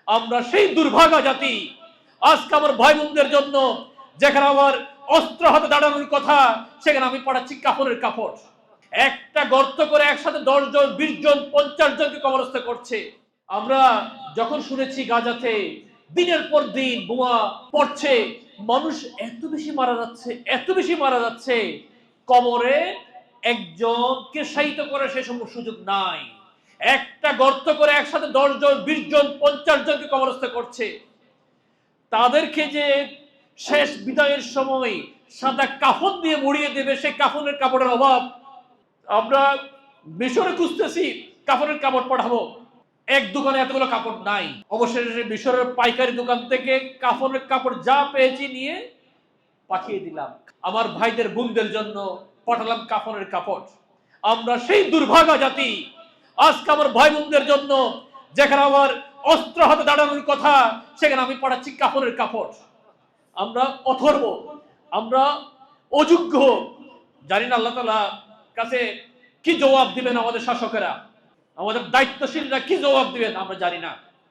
আমরা সেই দুর্ভাগা জাতি। আজকে আমার ভাই বোনদের জন্য যেখানে আমার অস্ত্র হাতে দাঁড়ানোর কথা, সেখানে আমি পাঠাচ্ছি কাপড়ের কাপড়। একটা গর্ত করে একসাথে 10 জন, 20 জন, 50 জনকে কবরস্থ করছে। আমরা যখন শুনেছি গাজাতে দিনের পর দিন বোমা পড়ছে, মানুষ এত বেশি মারা যাচ্ছে, এত বেশি মারা যাচ্ছে, কবরে একজনকে শায়িত করার সে সময় সুযোগ নাই। একটা গর্ত করে একসাথে 10 জন, 20 জন, 50 জনকে কবরস্থ করছে। তাদেরকে যে শেষ বিদায়ের সময় সাদা কাফন দিয়ে মুড়িয়ে দেবে, সেই কাফনের কাপড়ের অভাব। আমরা মিশরে খুঁজতেছি কাপড়ের কাপড় পাঠাবো, এক দোকানে এতগুলো কাপড় নাই। অবশেষে মিশরের পাইকারি দোকান থেকে কাপড়ের কাপড় যা পেয়েছি নিয়ে পাঠিয়ে দিলাম। আমার ভাইদের বোনদের জন্য পাঠালাম কাপড়ের কাপড়। আমরা সেই দুর্ভাগা জাতি। আজকে আমার ভাই বোনদের জন্য যেখানে আমার অস্ত্র হাতে দাঁড়ানোর কথা, সেখানে আমি পাঠাচ্ছি কাপড়ের কাপড়। আমরা অথর্ব, আমরা অযোগ্য। জানি না আল্লাহ তাআলা কাছে কি জবাব দিবেন আমাদের শাসকেরা, আমাদের দায়িত্বশীলরা কি জবাব দিবেন আমরা জানি না।